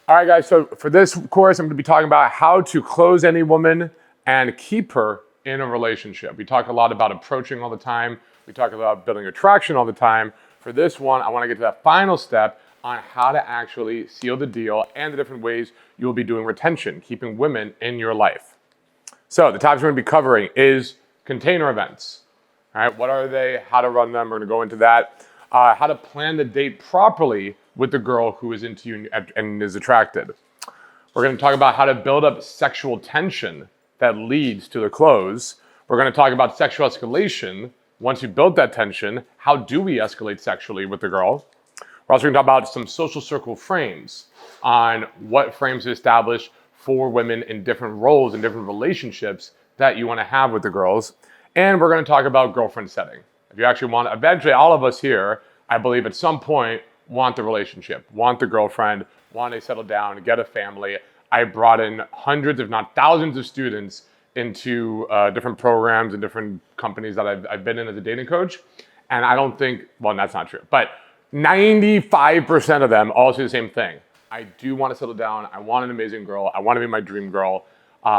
All right, guys, so for this course, I'm gonna be talking about how to close any woman and keep her in a relationship. We talk a lot about approaching all the time. We talk about building attraction all the time. For this one, I wanna get to that final step on how to actually seal the deal and the different ways you will be doing retention, keeping women in your life. So the topics we're gonna be covering is container events. All right, what are they? How to run them? We're gonna go into that. How to plan the date properly with the girl who is into you and is attracted. We're gonna talk about how to build up sexual tension that leads to the close. We're gonna talk about sexual escalation. Once you build that tension, how do we escalate sexually with the girl? We're also gonna talk about some social circle frames on what frames to establish for women in different roles and different relationships that you wanna have with the girls. And we're gonna talk about girlfriend setting. If you actually want, eventually all of us here, I believe at some point, want the relationship, want the girlfriend, want to settle down, get a family. I brought in hundreds, if not thousands of students into different programs and different companies that I've been in as a dating coach. And I don't think, well, that's not true, but 95% of them all say the same thing. I do want to settle down. I want an amazing girl. I want to be my dream girl.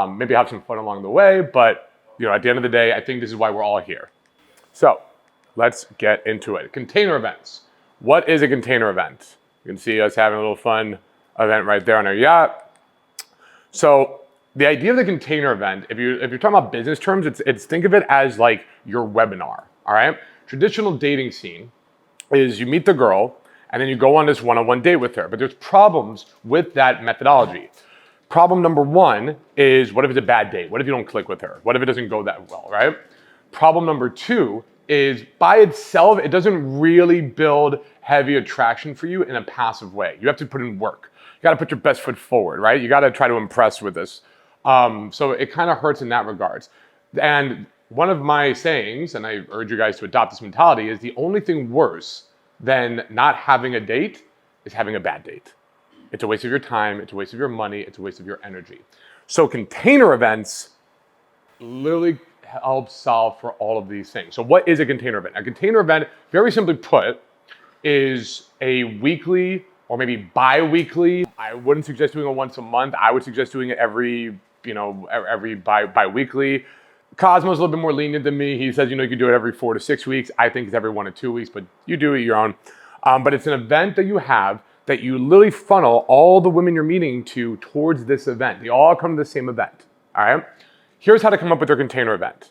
Maybe have some fun along the way, but at the end of the day, I think this is why we're all here. So let's get into it. Container events. What is a container event? You can see us having a little fun event right there on our yacht. So the idea of the container event, if you're talking about business terms, it's think of it as like your webinar, all right? Traditional dating scene is you meet the girl and then you go on this one-on-one date with her, but there's problems with that methodology. Problem number one is, what if it's a bad date? What if you don't click with her? What if it doesn't go that well, right? Problem number two is by itself, it doesn't really build heavy attraction for you in a passive way. You have to put in work. You gotta put your best foot forward, right? You gotta try to impress with this. So it kind of hurts in that regards. And one of my sayings, and I urge you guys to adopt this mentality, is the only thing worse than not having a date is having a bad date. It's a waste of your time, it's a waste of your money, it's a waste of your energy. So container events literally help solve for all of these things. So what is a container event? A container event, very simply put, is a weekly or maybe bi-weekly. I wouldn't suggest doing it once a month. I would suggest doing it every bi-weekly. Cosmo's a little bit more lenient than me. He says, you can do it every 4 to 6 weeks. I think it's every 1 to 2 weeks, but you do it your own. But it's an event that you have that you literally funnel all the women you're meeting to towards this event. They all come to the same event, all right? Here's how to come up with your container event.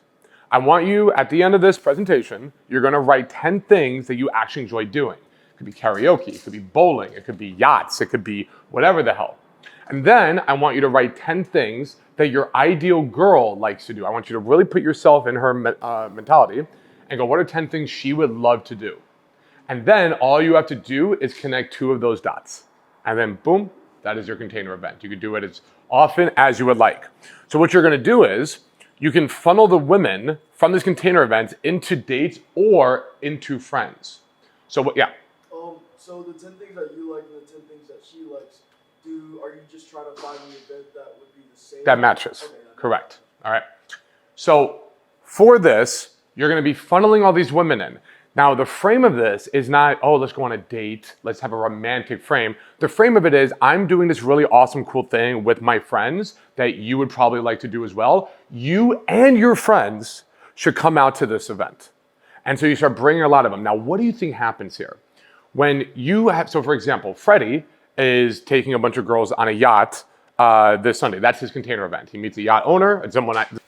I want you, at the end of this presentation, you're gonna write 10 things that you actually enjoy doing. It could be karaoke, it could be bowling, it could be yachts, it could be whatever the hell. And then I want you to write 10 things that your ideal girl likes to do. I want you to really put yourself in her mentality and go, what are 10 things she would love to do? And then all you have to do is connect 2 of those dots. And then boom, that is your container event. You can do it as often as you would like. So what you're gonna do is, you can funnel the women from this container event into dates or into friends. So what, yeah. So the 10 things that you like and the 10 things that she likes, are you just trying to find an event that would be the same? That matches, okay, correct. All right. So for this, you're gonna be funneling all these women in. Now, the frame of this is not, oh, let's go on a date, let's have a romantic frame. The frame of it is, I'm doing this really awesome, cool thing with my friends that you would probably like to do as well. You and your friends should come out to this event. And so you start bringing a lot of them. Now, what do you think happens here? When you have, so for example, Freddie is taking a bunch of girls on a yacht this Sunday. That's his container event. He meets the yacht owner, and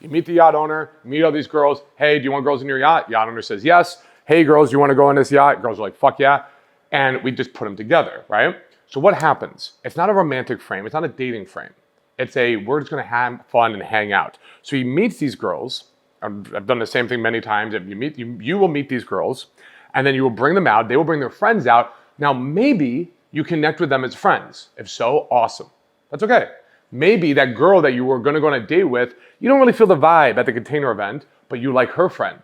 you meet the yacht owner, meet all these girls. Hey, do you want girls in your yacht? Yacht owner says yes. Hey girls, you wanna go on this yacht? Girls are like, fuck yeah. And we just put them together, right? So what happens? It's not a romantic frame, it's not a dating frame. It's we're just gonna have fun and hang out. So he meets these girls. I've done the same thing many times. If you will meet these girls, and then you will bring them out, they will bring their friends out. Now maybe you connect with them as friends. If so, awesome. That's okay. Maybe that girl that you were gonna go on a date with, you don't really feel the vibe at the container event, but you like her friend.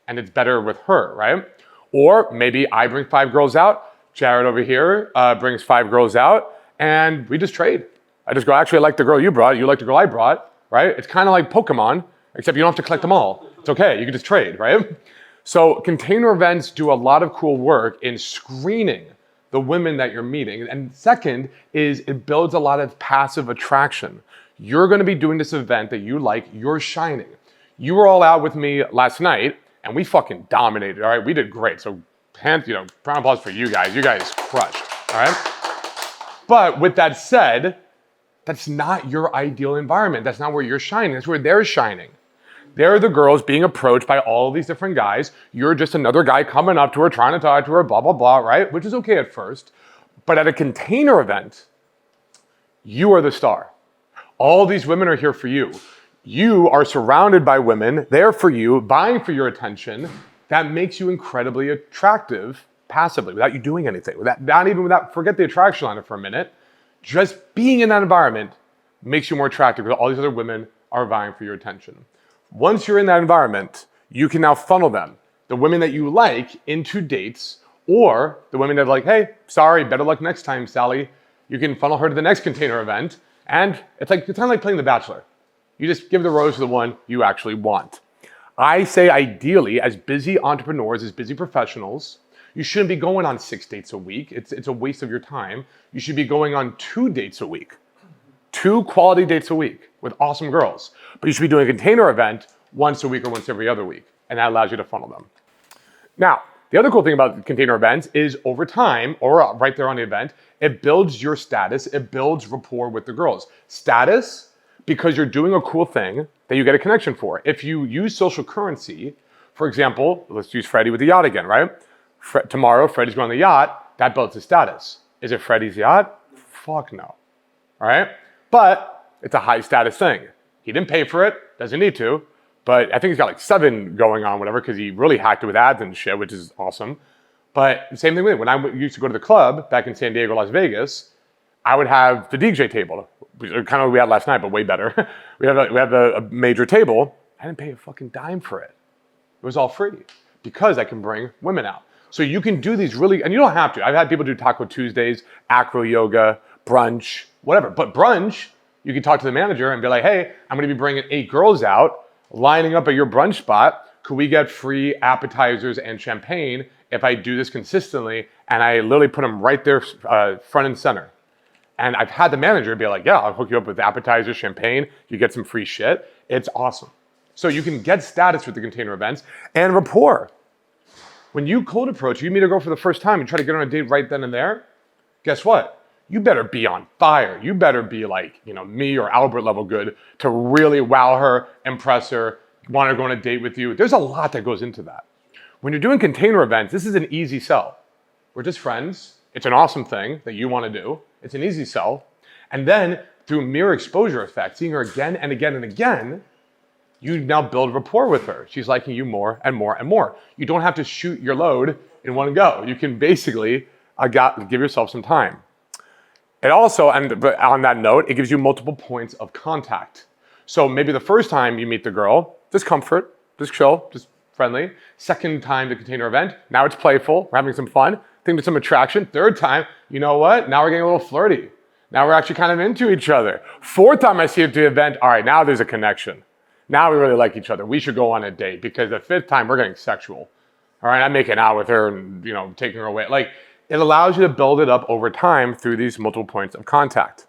And it's better with her, right? Or maybe I bring 5 girls out, Jared over here brings 5 girls out, and we just trade. I just go, actually, I like the girl you brought, you like the girl I brought, right? It's kind of like Pokemon, except you don't have to collect them all. It's okay, you can just trade, right? So container events do a lot of cool work in screening the women that you're meeting. And second is it builds a lot of passive attraction. You're gonna be doing this event that you like, you're shining. You were all out with me last night and we fucking dominated, all right? We did great. So round of applause for you guys. You guys crushed, all right? But with that said, that's not your ideal environment. That's not where you're shining. That's where they're shining. They're the girls being approached by all these different guys. You're just another guy coming up to her, trying to talk to her, blah, blah, blah, right? Which is okay at first. But at a container event, you are the star. All these women are here for you. You are surrounded by women, there for you, vying for your attention. That makes you incredibly attractive passively, without you doing anything. Forget the attraction on it for a minute. Just being in that environment makes you more attractive because all these other women are vying for your attention. Once you're in that environment, you can now funnel them, the women that you like, into dates, or the women that are like, hey, sorry, better luck next time, Sally. You can funnel her to the next container event, and it's kind of like playing The Bachelor. You just give the rose to the one you actually want. I say ideally, as busy entrepreneurs, as busy professionals, you shouldn't be going on 6 dates a week. It's a waste of your time. You should be going on 2 dates a week. 2 quality dates a week with awesome girls. But you should be doing a container event once a week or once every other week. And that allows you to funnel them. Now, the other cool thing about container events is over time, or right there on the event, it builds your status. It builds rapport with the girls. Status, because you're doing a cool thing that you get a connection for. If you use social currency, for example, let's use Freddie with the yacht again, right? Tomorrow, Freddie's going on the yacht. That builds his status. Is it Freddie's yacht? Fuck no. All right? But it's a high status thing. He didn't pay for it, doesn't need to, but I think he's got like 7 going on, whatever, because he really hacked it with ads and shit, which is awesome. But same thing with me. When I used to go to the club back in San Diego, Las Vegas, I would have the DJ table, kind of what we had last night, but way better. we have a major table. I didn't pay a fucking dime for it. It was all free because I can bring women out. So you can do these really, and you don't have to. I've had people do Taco Tuesdays, acro yoga, brunch, whatever. But brunch, you can talk to the manager and be like, hey, I'm gonna be bringing 8 girls out, lining up at your brunch spot. Could we get free appetizers and champagne if I do this consistently? And I literally put them right there front and center. And I've had the manager be like, yeah, I'll hook you up with appetizers, champagne, you get some free shit. It's awesome. So you can get status with the container events and rapport. When you cold approach, you meet a girl for the first time and try to get on a date right then and there, guess what? You better be on fire. You better be like, me or Albert level good to really wow her, impress her, want her to go on a date with you. There's a lot that goes into that. When you're doing container events, this is an easy sell. We're just friends. It's an awesome thing that you want to do. It's an easy sell. And then through mere exposure effect, seeing her again and again and again, you now build rapport with her. She's liking you more and more and more. You don't have to shoot your load in one go. You can basically give yourself some time. It also, and on that note, it gives you multiple points of contact. So maybe the first time you meet the girl, just comfort, just chill, just friendly. Second time, the container event, now it's playful, we're having some fun, think there's some attraction. Third time, you know what? Now we're getting a little flirty. Now we're actually kind of into each other. Fourth time I see you at the event, all right, now there's a connection. Now we really like each other. We should go on a date because the 5th time we're getting sexual. All right, I'm making out with her and taking her away. Like, it allows you to build it up over time through these multiple points of contact.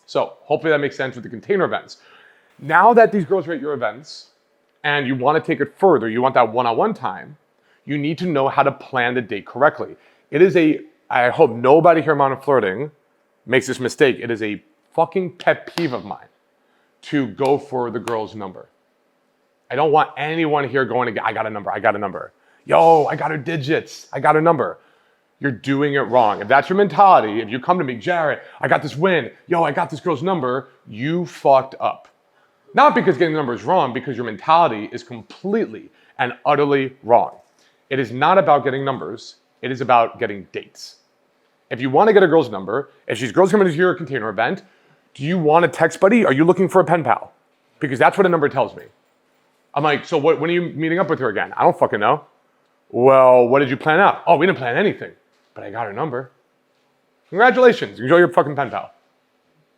So hopefully that makes sense with the container events. Now that these girls are at your events and you want to take it further, you want that one-on-one time, you need to know how to plan the date correctly. I hope nobody here in Modern Flirting makes this mistake. It is a fucking pet peeve of mine to go for the girl's number. I don't want anyone here going to I got a number. Yo, I got her digits. I got her number. You're doing it wrong. If that's your mentality, if you come to me, Jared, I got this win. Yo, I got this girl's number. You fucked up. Not because getting the number is wrong, because your mentality is completely and utterly wrong. It is not about getting numbers. It is about getting dates. If you want to get a girl's number, if she's girls coming to your container event, do you want a text buddy? Are you looking for a pen pal? Because that's what a number tells me. I'm like, so when are you meeting up with her again? I don't fucking know. Well, what did you plan out? Oh, we didn't plan anything, but I got her number. Congratulations, enjoy your fucking pen pal.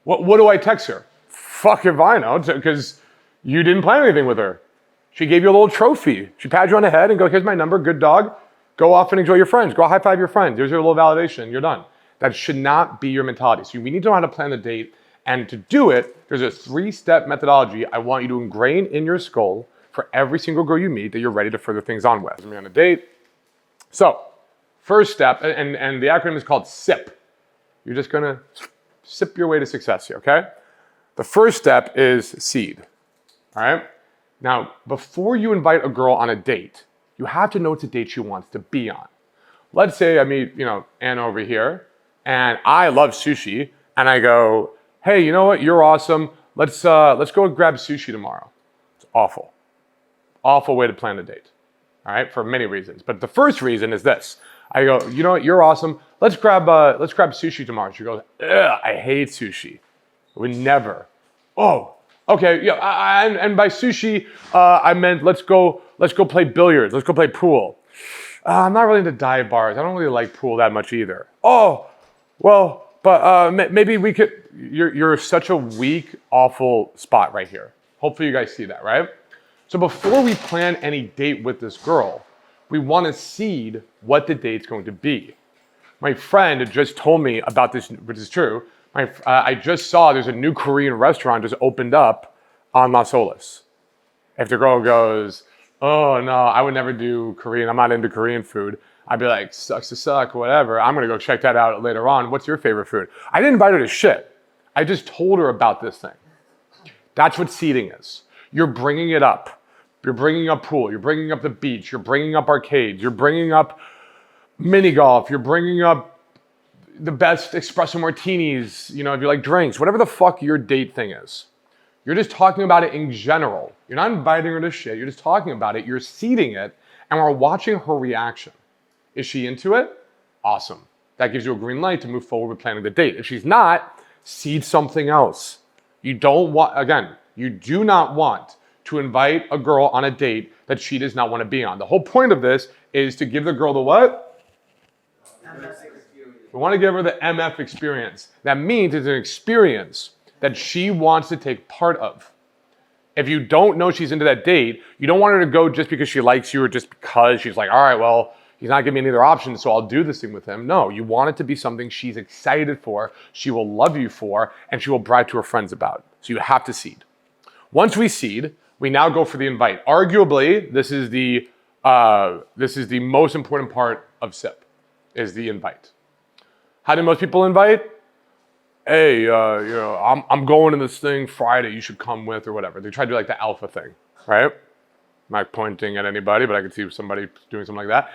What do I text her? Fuck if I know, because you didn't plan anything with her. She gave you a little trophy. She patted you on the head and go, here's my number, good dog. Go off and enjoy your friends. Go high five your friends. There's your little validation. You're done. That should not be your mentality. So we need to know how to plan the date. And to do it, there's a 3-step methodology I want you to ingrain in your skull for every single girl you meet that you're ready to further things on with. On a date. So, first step, and the acronym is called SIP. You're just gonna sip your way to success here, okay? The first step is seed, all right? Now, before you invite a girl on a date, you have to know it's a date she wants to be on. Let's say I meet, Anna over here, and I love sushi, and I go, hey, you know what? You're awesome. Let's go grab sushi tomorrow. It's awful. Awful way to plan a date, all right? For many reasons. But the first reason is this. I go, you know what? You're awesome. Let's grab sushi tomorrow. She goes, ugh, I hate sushi. I would never. Oh, okay. Yeah. And by sushi, I meant let's go play billiards. Let's go play pool. I'm not really into dive bars. I don't really like pool that much either. Oh, well, but maybe we could. You're such a weak, awful spot right here. Hopefully you guys see that, right? So before we plan any date with this girl, we want to seed what the date's going to be. My friend just told me about this, which is true. I just saw there's a new Korean restaurant just opened up on Las Olas. If the girl goes, oh no, I would never do Korean, I'm not into Korean food, I'd be like, sucks to suck, whatever. I'm gonna go check that out later on. What's your favorite food? I didn't invite her to shit. I just told her about this thing. That's what seeding is. You're bringing it up. You're bringing up pool, you're bringing up the beach, you're bringing up arcades, you're bringing up mini golf, you're bringing up the best espresso martinis, if you like drinks, whatever the fuck your date thing is. You're just talking about it in general. You're not inviting her to shit, you're just talking about it, you're seeding it, and we're watching her reaction. Is she into it? Awesome. That gives you a green light to move forward with planning the date. If she's not, seed something else. You do not want to invite a girl on a date that she does not want to be on. The whole point of this is to give the girl the what? We want to give her the MF experience. That means it's an experience that she wants to take part of. If you don't know she's into that date, you don't want her to go just because she likes you or just because she's like, all right, well, he's not giving me any other options, so I'll do this thing with him. No, you want it to be something she's excited for, she will love you for, and she will brag to her friends about. So you have to seed. Once we seed, we now go for the invite. Arguably, this is the most important part of SIP, is the invite. How do most people invite? Hey, I'm going to this thing Friday, you should come with, or whatever. They try to do like the alpha thing, right? I'm not pointing at anybody, but I could see somebody doing something like that.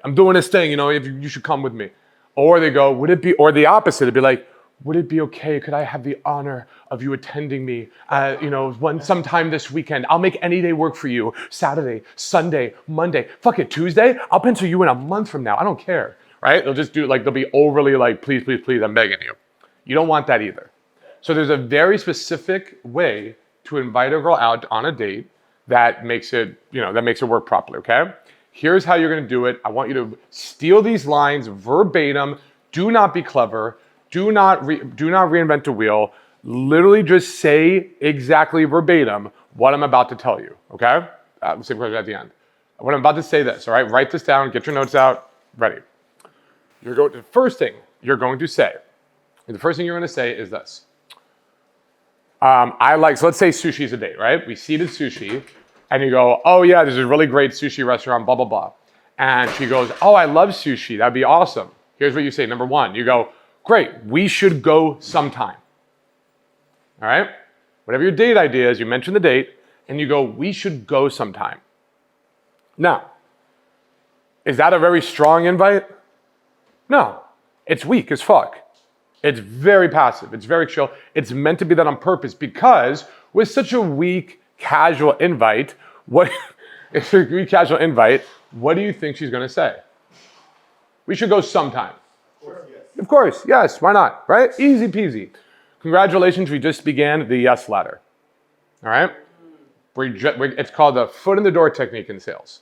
I'm doing this thing, if you should come with me. Or they go, or the opposite, it'd be like, would it be okay? Could I have the honor of you attending me, sometime this weekend? I'll make any day work for you. Saturday, Sunday, Monday, fuck it, Tuesday? I'll pencil you in a month from now. I don't care, right? They'll just do they'll be overly like, please, please, please, I'm begging you. You don't want that either. So there's a very specific way to invite a girl out on a date that makes it work properly, okay? Here's how you're gonna do it. I want you to steal these lines verbatim. Do not be clever. Do not reinvent the wheel. Literally just say exactly verbatim what I'm about to tell you, okay? Same question at the end. What I'm about to say this, all right? Write this down, get your notes out, ready. The first thing you're going to say is this. So let's say sushi's a date, right? We seated sushi, and you go, oh yeah, there's a really great sushi restaurant, blah, blah, blah. And she goes, oh, I love sushi, that'd be awesome. Here's what you say, number one, you go, great, we should go sometime. All right? Whatever your date idea is, you mention the date, and you go, we should go sometime. Now, is that a very strong invite? No, it's weak as fuck. It's very passive, it's very chill. It's meant to be that on purpose because with such a weak, casual invite, what do you think she's gonna say? We should go sometime. Of course, yes, why not, right? Easy peasy. Congratulations, we just began the yes ladder, all right? It's called the foot in the door technique in sales.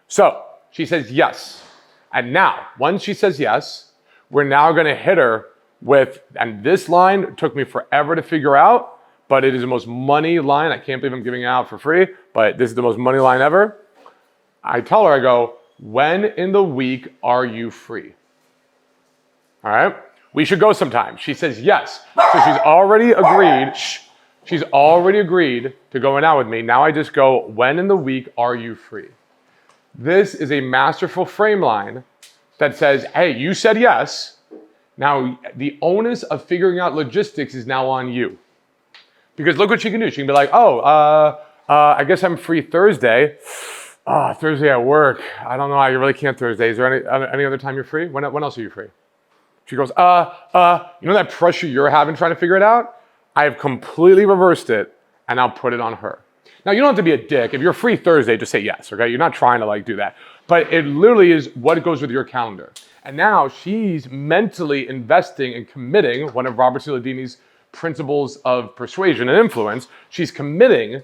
So she says yes. And now, once she says yes, we're now gonna hit her with, and this line took me forever to figure out, but it is the most money line. I can't believe I'm giving it out for free, but this is the most money line ever. I tell her, I go, when in the week are you free? All right, we should go sometime. She says yes. So she's already agreed. She's already agreed to going out with me. Now I just go, when in the week are you free? This is a masterful frame line that says, hey, you said yes. Now the onus of figuring out logistics is now on you. Because look what she can do. She can be like, I guess I'm free Thursday. Thursday at work. I don't know. I really can't Thursday. Is there any other time you're free? When else are you free? She goes, you know that pressure you're having trying to figure it out? I have completely reversed it and I'll put it on her. Now you don't have to be a dick. If you're free Thursday, just say yes, okay? You're not trying to do that. But it literally is what goes with your calendar. And now she's mentally investing and committing, one of Robert Cialdini's principles of persuasion and influence, she's committing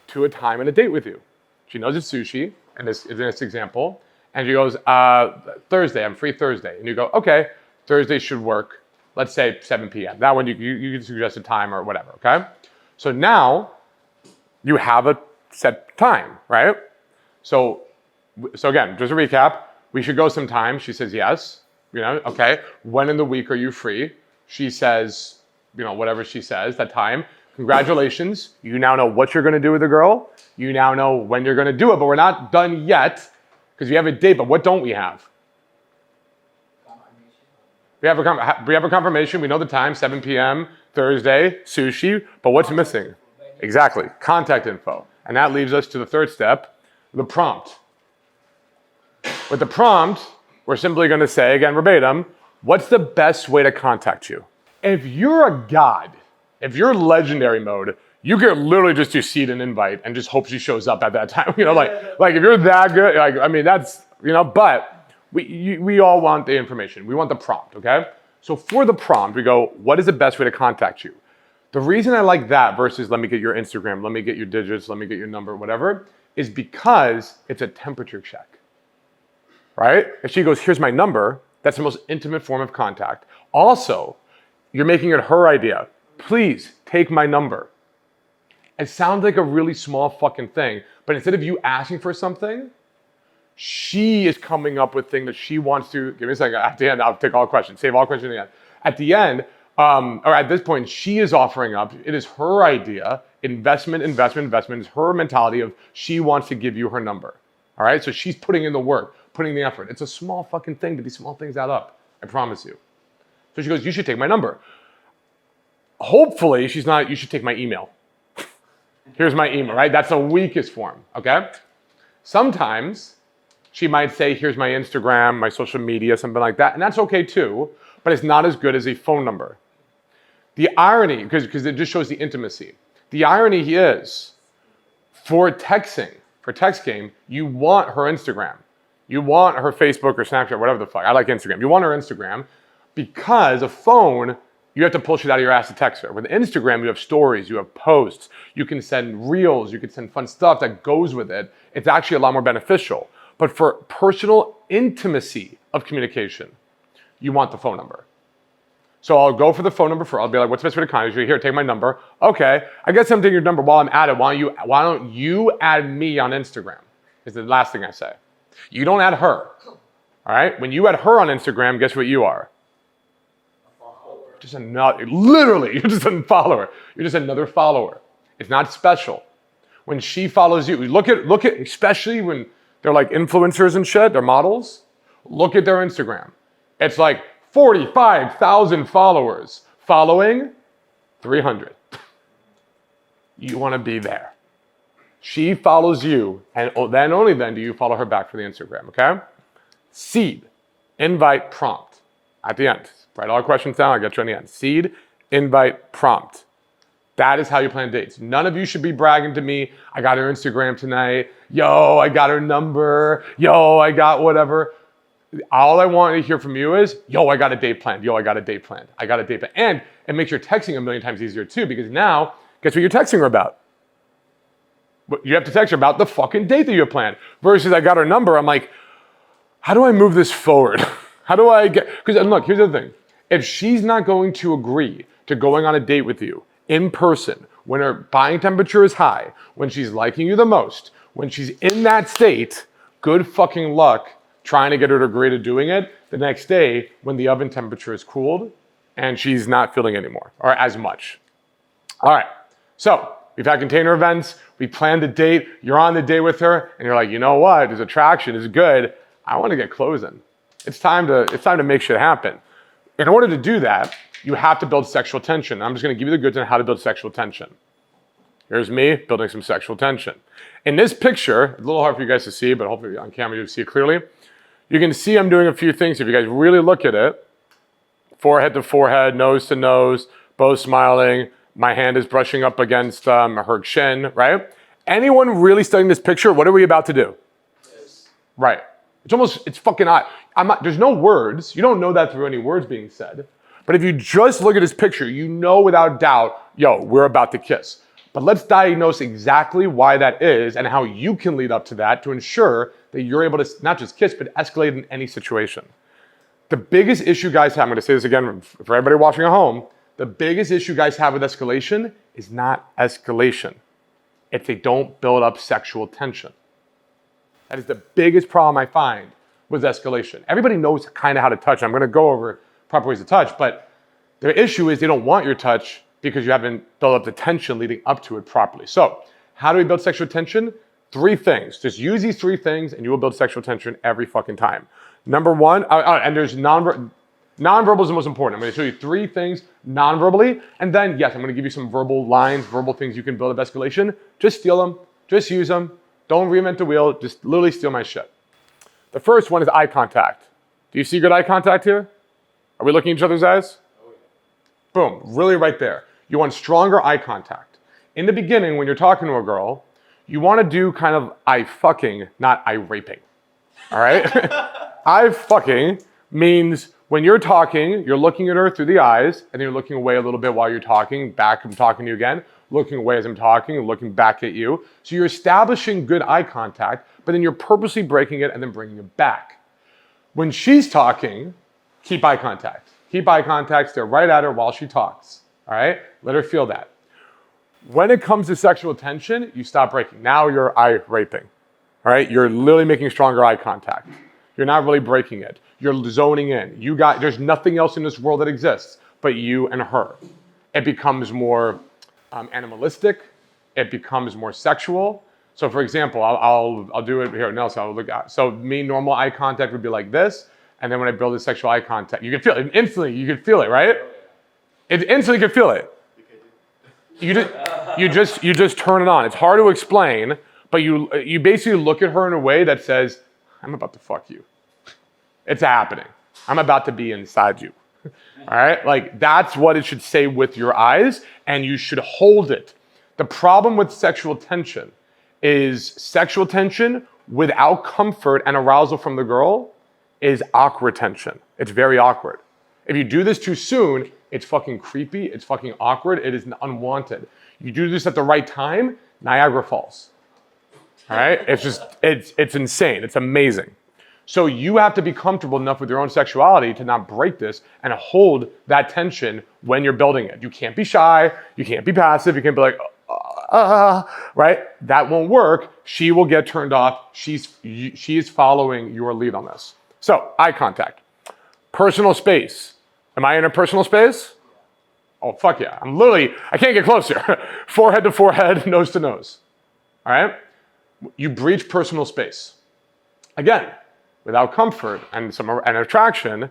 to a time and a date with you. She knows it's sushi, in this example, and she goes, Thursday, I'm free Thursday. And you go, okay, Thursday should work. Let's say 7 p.m. That one, you can suggest a time or whatever, okay? So now you have a set time, right? So again, just a recap, we should go sometime. She says yes, okay. When in the week are you free? She says, whatever she says, that time. Congratulations, you now know what you're gonna do with the girl. You now know when you're gonna do it, but we're not done yet because we have a date, but what don't we have? We have a confirmation. We know the time, 7 p.m., Thursday, sushi, but what's missing? Exactly, contact info. And that leaves us to the third step, the prompt. With the prompt, we're simply gonna say, again, verbatim, what's the best way to contact you? If you're a god, if you're legendary mode, you can literally just do seed and invite and just hope she shows up at that time. Like if you're that good, that's, but we all want the information. We want the prompt, okay? So for the prompt, we go, what is the best way to contact you? The reason I like that versus let me get your Instagram, let me get your digits, let me get your number, whatever, is because it's a temperature check, right? If she goes, here's my number, that's the most intimate form of contact. Also, you're making it her idea. Please take my number. It sounds like a really small fucking thing, but instead of you asking for something, she is coming up with things that she wants to, give me a second, at the end, I'll take all questions, save all questions again. At the end, or at this point, she is offering up, it is her idea, investment is her mentality of she wants to give you her number, all right? So she's putting in the work, putting the effort. It's a small fucking thing, but these small things add up, I promise you. So she goes, you should take my number. Hopefully she's not, you should take my email. Here's my email, right? That's the weakest form, okay? Sometimes she might say, here's my Instagram, my social media, something like that, and that's okay too, but it's not as good as a phone number. The irony, because it just shows the intimacy. The irony is, for text game, you want her Instagram. You want her Facebook or Snapchat, whatever the fuck. I like Instagram. You want her Instagram because a phone, you have to pull shit out of your ass to text her. With Instagram, you have stories, you have posts, you can send reels, you can send fun stuff that goes with it. It's actually a lot more beneficial. But for personal intimacy of communication, you want the phone number. So I'll go for the phone number I'll be like, what's the best way to contact you? Here, take my number. Okay, I guess I'm taking your number while I'm at it. Why don't you add me on Instagram? Is the last thing I say. You don't add her, all right? When you add her on Instagram, guess what you are? Just another, literally, you're just a follower. You're just another follower. It's not special. When she follows you, look at, especially when they're like influencers and shit, they're models, look at their Instagram. It's like 45,000 followers. Following, 300. You want to be there. She follows you, and then only then do you follow her back for the Instagram, okay? Seed, invite, prompt. At the end. Write all the questions down, I'll get you on the end. Seed, invite, prompt. That is how you plan dates. None of you should be bragging to me, I got her Instagram tonight. Yo, I got her number. Yo, I got whatever. All I want to hear from you is, yo, I got a date planned. Yo, I got a date planned. I got a date planned. And it makes your texting a million times easier too, because now, guess what you're texting her about? You have to text her about the fucking date that you have planned. Versus I got her number, I'm like, how do I move this forward? How do I get, because look, here's the thing. If she's not going to agree to going on a date with you in person, when her buying temperature is high, when she's liking you the most, when she's in that state, good fucking luck trying to get her to agree to doing it the next day when the oven temperature is cooled and she's not feeling anymore or as much. All right, so we've had container events, we planned a date, you're on the date with her, and you're like, you know what, there's attraction, it's good, I wanna get closing. It's time to make shit happen. In order to do that, you have to build sexual tension. I'm just gonna give you the goods on how to build sexual tension. Here's me building some sexual tension. In this picture, a little hard for you guys to see, but hopefully on camera you can see it clearly. You can see I'm doing a few things. If you guys really look at it, forehead to forehead, nose to nose, both smiling. My hand is brushing up against her chin, right? Anyone really studying this picture, what are we about to do? Yes. Right. It's fucking odd. There's no words. You don't know that through any words being said. But if you just look at this picture, you know without doubt, yo, we're about to kiss. But let's diagnose exactly why that is and how you can lead up to that to ensure that you're able to not just kiss, but escalate in any situation. The biggest issue guys have, I'm gonna say this again for everybody watching at home, the biggest issue guys have with escalation is not escalation. It's they don't build up sexual tension. That is the biggest problem I find with escalation. Everybody knows kind of how to touch. I'm gonna go over proper ways to touch, but their issue is they don't want your touch because you haven't built up the tension leading up to it properly. So how do we build sexual tension? 3 things. Just use these 3 things and you will build sexual tension every fucking time. Number 1, and there's nonverbal is the most important. I'm gonna show you 3 things non-verbally, and then yes, I'm gonna give you some verbal lines, verbal things you can build up escalation. Just steal them, just use them. Don't reinvent the wheel, just literally steal my shit. The first one is eye contact. Do you see good eye contact here? Are we looking at each other's eyes? Boom, really right there. You want stronger eye contact. In the beginning, when you're talking to a girl, you wanna do kind of eye fucking, not eye raping, all right? Eye fucking means when you're talking, you're looking at her through the eyes, and you're looking away a little bit while you're talking, back, I'm talking to you again, looking away as I'm talking, and looking back at you. So you're establishing good eye contact, but then you're purposely breaking it and then bringing it back. When she's talking, keep eye contact. Keep eye contact, stare right at her while she talks, all right? Let her feel that. When it comes to sexual tension, you stop breaking. Now you're eye raping, all right? You're literally making stronger eye contact. You're not really breaking it. You're zoning in. There's nothing else in this world that exists but you and her. It becomes more animalistic. It becomes more sexual. So for example, I'll do it here. Nelson, I'll look at. So me, normal eye contact would be like this. And then when I build this sexual eye contact, you can feel it. Instantly, you can feel it, right? It instantly you can feel it. You just turn it on. It's hard to explain, but you basically look at her in a way that says, I'm about to fuck you. It's happening. I'm about to be inside you. All right? Like that's what it should say with your eyes, and you should hold it. The problem with sexual tension is sexual tension without comfort and arousal from the girl is awkward tension. It's very awkward. If you do this too soon, it's fucking creepy, it's fucking awkward, it is unwanted. You do this at the right time, Niagara Falls. All right? It's insane, it's amazing. So you have to be comfortable enough with your own sexuality to not break this and hold that tension when you're building it. You can't be shy, you can't be passive, you can't be like, right? That won't work. She will get turned off. She is following your lead on this. So, eye contact. Personal space. Am I in a personal space? Oh, fuck yeah. I can't get closer. Forehead to forehead, nose to nose. All right? You breach personal space. Again, without comfort and attraction,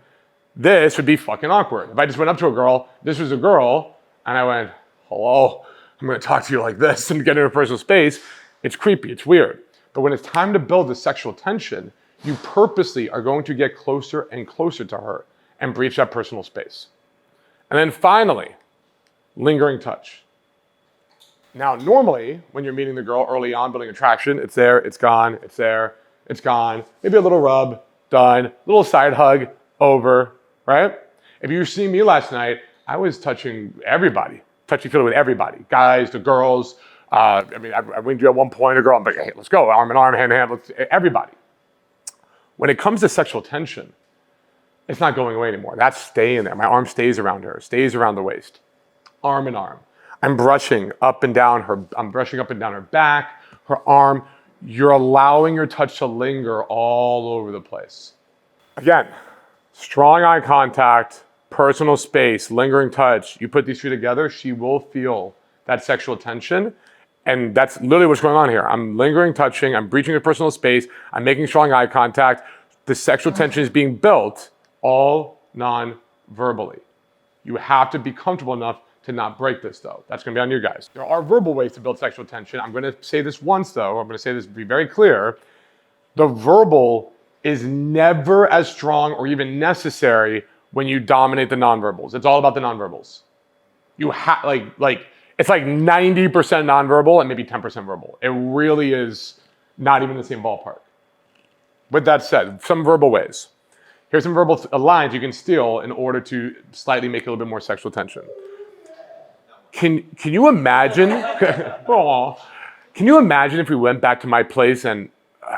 this would be fucking awkward. If I just went up to a girl, this was a girl, and I went, hello, I'm gonna talk to you like this and get into personal space, it's creepy, it's weird. But when it's time to build the sexual tension, you purposely are going to get closer and closer to her and breach that personal space. And then finally, lingering touch. Now, normally, when you're meeting the girl early on, building attraction, it's there, it's gone, it's there, it's gone. Maybe a little rub, done, little side hug, over, right? If you were seeing me last night, I was touching everybody, touchy-feely with everybody, guys, the girls. I winged you at one point, a girl, I'm like, hey, let's go, arm in arm, hand in hand, everybody. When it comes to sexual tension, it's not going away anymore. That's staying there. My arm stays around her, stays around the waist, arm in arm. I'm brushing up and down her back, her arm. You're allowing your touch to linger all over the place. Again, strong eye contact, personal space, lingering touch. You put these two together, she will feel that sexual tension. And that's literally what's going on here. I'm lingering, touching, I'm breaching your personal space, I'm making strong eye contact. The sexual tension is being built all non-verbally. You have to be comfortable enough to not break this though. That's gonna be on you guys. There are verbal ways to build sexual tension. I'm gonna say this once though, I'm gonna say this to be very clear. The verbal is never as strong or even necessary when you dominate the nonverbals. It's all about the nonverbals. You have like it's like 90% nonverbal and maybe 10% verbal. It really is not even the same ballpark. With that said, some verbal ways. Here's some verbal lines you can steal in order to slightly make a little bit more sexual tension. Can you imagine? Can you imagine if we went back to my place and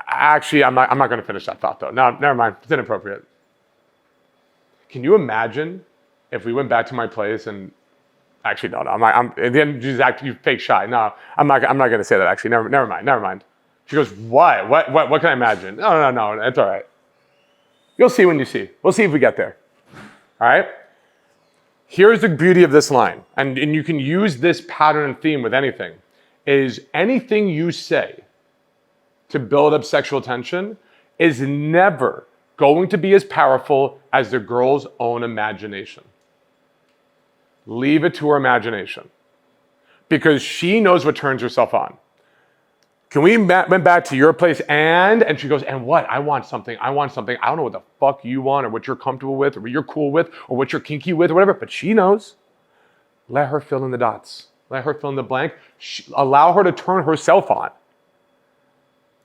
actually I'm not going to finish that thought though. No, never mind. It's inappropriate. Can you imagine if we went back to my place and actually no, I'm at the end you fake shy. No, I'm not going to say that actually. Never mind. She goes, what? What can I imagine? No, it's all right. You'll see when you see. We'll see if we get there. All right? Here's the beauty of this line, and you can use this pattern and theme with anything, is anything you say to build up sexual tension is never going to be as powerful as the girl's own imagination. Leave it to her imagination, because she knows what turns herself on. Can we went back to your place and she goes, and what? I want something. I don't know what the fuck you want or what you're comfortable with or what you're cool with or what you're kinky with or whatever, but she knows. Let her fill in the dots. Let her fill in the blank. Allow her to turn herself on.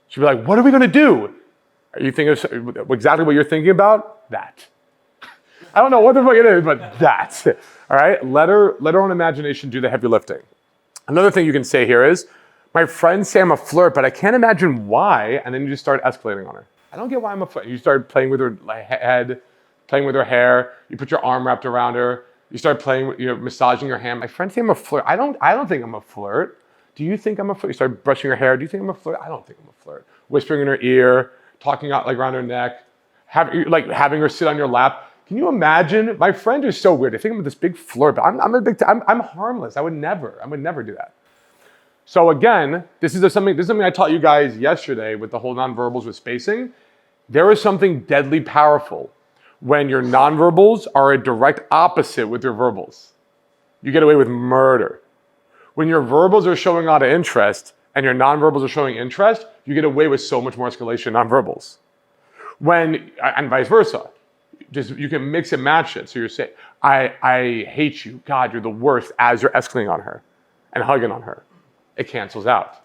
She'll be like, what are we gonna do? Are you thinking of exactly what you're thinking about? That. I don't know what the fuck it is, but that. All right, let her own imagination do the heavy lifting. Another thing you can say here is, my friends say I'm a flirt, but I can't imagine why, and then you just start escalating on her. I don't get why I'm a flirt. You start playing with her head, playing with her hair, you put your arm wrapped around her, you start playing, massaging her hand. My friends say I'm a flirt. I don't think I'm a flirt. Do you think I'm a flirt? You start brushing her hair. Do you think I'm a flirt? I don't think I'm a flirt. Whispering in her ear, talking out like around her neck, having her sit on your lap. Can you imagine? My friend is so weird. They think I'm this big flirt, but I'm harmless. I would never do that. So again, this is something I taught you guys yesterday with the whole nonverbals with spacing. There is something deadly powerful when your nonverbals are a direct opposite with your verbals. You get away with murder. When your verbals are showing a lot of interest and your nonverbals are showing interest, you get away with so much more escalation nonverbals. And vice versa. You can mix and match it. So you're saying, I hate you. God, you're the worst, as you're escalating on her and hugging on her. It cancels out.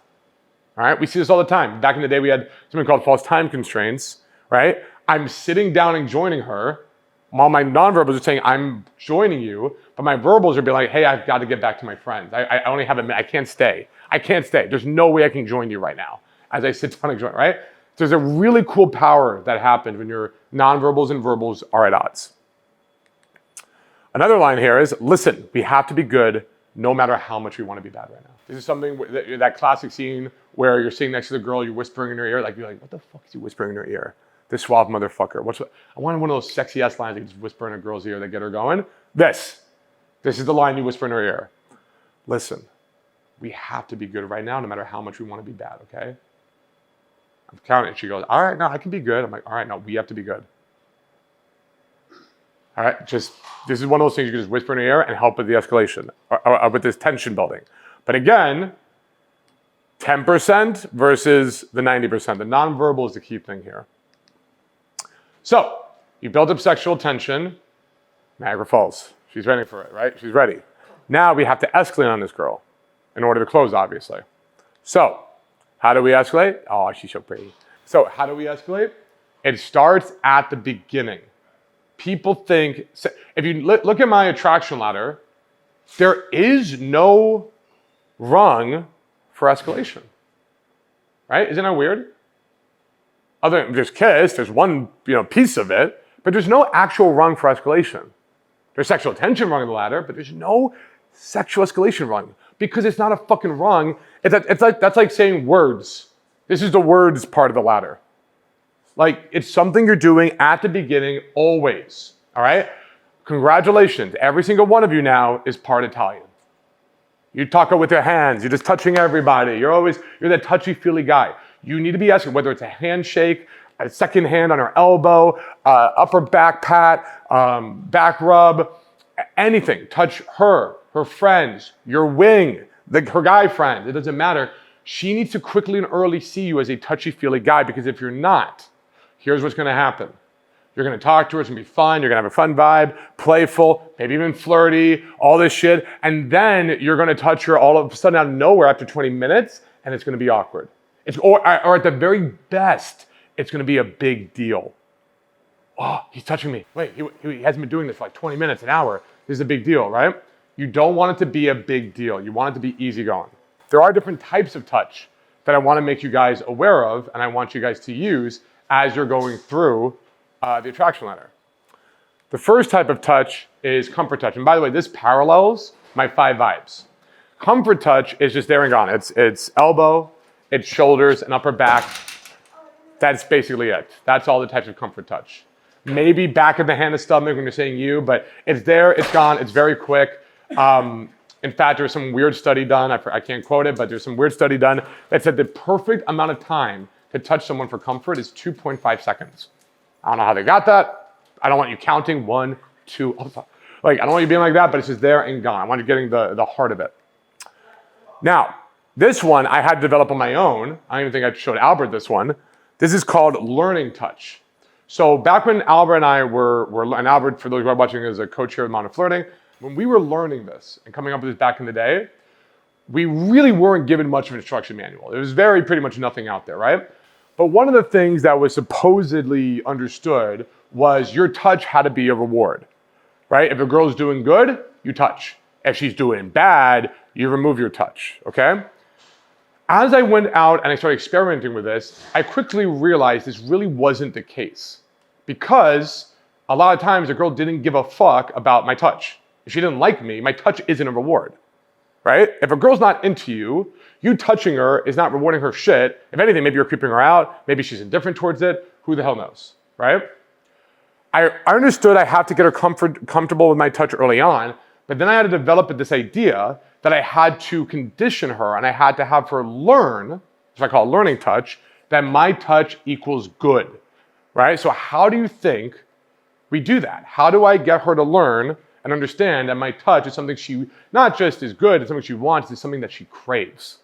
All right, we see this all the time. Back in the day, we had something called false time constraints, right? I'm sitting down and joining her while my nonverbals are saying, I'm joining you, but my verbals are being like, hey, I've got to get back to my friends. I only have a minute, I can't stay. There's no way I can join you right now as I sit down and join, right? There's a really cool power that happens when your nonverbals and verbals are at odds. Another line here is, listen, we have to be good no matter how much we want to be bad right now. This is something, that classic scene where you're sitting next to the girl, you're whispering in her ear, you're like, what the fuck is he whispering in her ear? This suave motherfucker. I want one of those sexy ass lines that you just whisper in a girl's ear that get her going. This is the line you whisper in her ear. Listen, we have to be good right now no matter how much we want to be bad, okay? I'm counting. She goes, all right, no, I can be good. I'm like, all right, no, we have to be good. All right, this is one of those things you can just whisper in her ear and help with the escalation, or with this tension building. But again, 10% versus the 90%. The nonverbal is the key thing here. So, you built up sexual tension. Niagara Falls. She's ready for it, right? She's ready. Now we have to escalate on this girl in order to close, obviously. So, how do we escalate? Oh, she's so pretty. So, how do we escalate? It starts at the beginning. People think, if you look at my attraction ladder, there is no rung for escalation, right? Isn't that weird? Other than just kiss, there's one piece of it, but there's no actual rung for escalation. There's sexual tension rung on the ladder, but there's no sexual escalation rung because it's not a fucking rung. That's like saying words. This is the words part of the ladder. Like, it's something you're doing at the beginning always, all right? Congratulations, every single one of you now is part Italian. You talk with your hands, you're just touching everybody. You're that touchy-feely guy. You need to be asking whether it's a handshake, a second hand on her elbow, upper back pat, back rub, anything. Touch her friends, your wing, her guy friend, it doesn't matter. She needs to quickly and early see you as a touchy-feely guy, because if you're not, here's what's gonna happen. You're gonna talk to her, it's gonna be fun, you're gonna have a fun vibe, playful, maybe even flirty, all this shit, and then you're gonna touch her all of a sudden out of nowhere after 20 minutes, and it's gonna be awkward. Or at the very best, it's gonna be a big deal. Oh, he's touching me. Wait, he hasn't been doing this for like 20 minutes, an hour. This is a big deal, right? You don't want it to be a big deal. You want it to be easygoing. There are different types of touch that I wanna make you guys aware of, and I want you guys to use as you're going through the attraction ladder. The first type of touch is comfort touch. And by the way, this parallels my 5 vibes. Comfort touch is just there and gone. It's elbow, it's shoulders, and upper back. That's basically it. That's all the types of comfort touch. Maybe back of the hand and stomach when you're saying you, but it's there, it's gone, it's very quick. In fact, there was some weird study done, I can't quote it, but there's some weird study done that said the perfect amount of time to touch someone for comfort is 2.5 seconds. I don't know how they got that. I don't want you counting 1, 2, like, I don't want you being like that, but it's just there and gone. I want you getting the heart of it. Now, this one I had to develop on my own. I don't even think I showed Albert this one. This is called learning touch. So back when Albert and I and Albert, for those who are watching, is a coach here at Modern Flirting, when we were learning this and coming up with this back in the day, we really weren't given much of an instruction manual. There was pretty much nothing out there, right? But one of the things that was supposedly understood was your touch had to be a reward, right? If a girl's doing good, you touch. If she's doing bad, you remove your touch, okay? As I went out and I started experimenting with this, I quickly realized this really wasn't the case, because a lot of times a girl didn't give a fuck about my touch. If she didn't like me, my touch isn't a reward, right? If a girl's not into you, you touching her is not rewarding her shit. If anything, maybe you're creeping her out, maybe she's indifferent towards it, who the hell knows, right? I understood I had to get her comfortable with my touch early on, but then I had to develop this idea that I had to condition her and I had to have her learn, which I call learning touch, that my touch equals good, right? So how do you think we do that? How do I get her to learn and understand that my touch is something she not just is good, it's something she wants, it's something that she craves?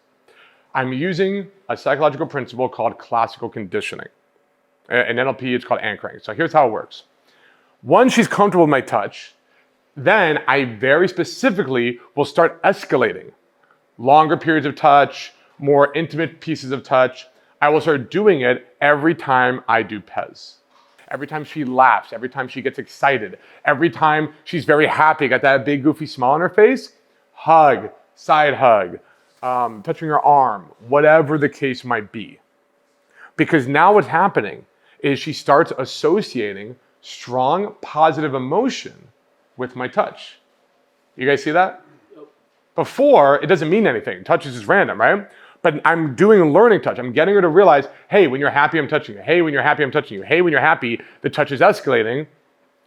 I'm using a psychological principle called classical conditioning. In NLP, it's called anchoring. So here's how it works. Once she's comfortable with my touch, then I very specifically will start escalating. Longer periods of touch, more intimate pieces of touch. I will start doing it every time I do Pez. Every time she laughs, every time she gets excited, every time she's very happy, got that big goofy smile on her face, hug, side hug, touching her arm, whatever the case might be. Because now what's happening is she starts associating strong positive emotion with my touch. You guys see that? Yep. Before, it doesn't mean anything. Touch is just random, right? But I'm doing a learning touch. I'm getting her to realize, hey, when you're happy, I'm touching you. Hey, when you're happy, I'm touching you. Hey, when you're happy, the touch is escalating.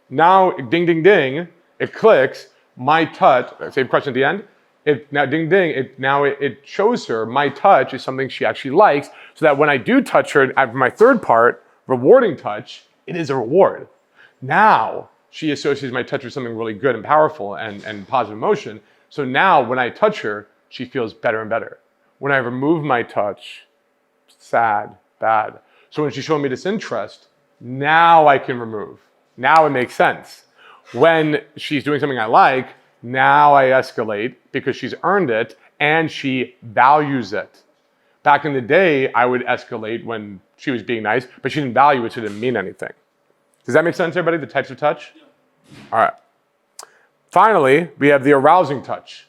Now, ding, ding, ding, it clicks. My touch, same question at the end. Now, ding, ding, it shows her my touch is something she actually likes, so that when I do touch her, after my third part, rewarding touch, it is a reward. Now, she associates my touch with something really good and powerful and positive emotion. So now when I touch her, she feels better and better. When I remove my touch, sad, bad. So when she's showing me disinterest, now I can remove. Now it makes sense. When she's doing something I like, now I escalate because she's earned it and she values it. Back in the day, I would escalate when she was being nice, but she didn't value it, so it didn't mean anything. Does that make sense, everybody, the types of touch? Yeah. All right. Finally, we have the arousing touch.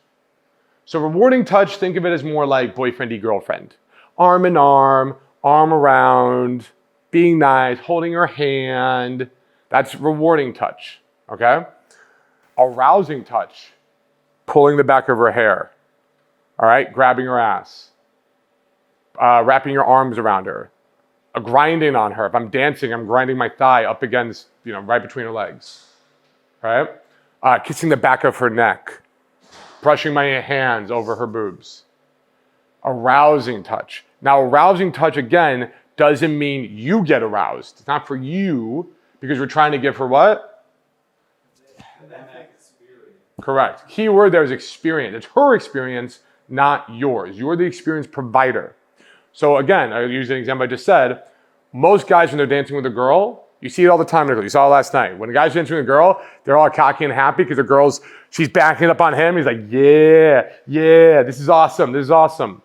So rewarding touch, think of it as more like boyfriendy girlfriend. Arm in arm around, being nice, holding her hand. That's rewarding touch, okay? Arousing touch, pulling the back of her hair, all right? Grabbing her ass. wrapping your arms around her, grinding on her. If I'm dancing, I'm grinding my thigh up against, right between her legs, right? Kissing the back of her neck, brushing my hands over her boobs. Arousing touch. Now, arousing touch, again, doesn't mean you get aroused. It's not for you, because you're trying to give her what? Correct. Key word there is experience. It's her experience, not yours. You're the experience provider. So again, I use an example I just said. Most guys, when they're dancing with a girl, you see it all the time. You saw it last night. When a guy's dancing with a girl, they're all cocky and happy because she's backing up on him. He's like, yeah, this is awesome. This is awesome.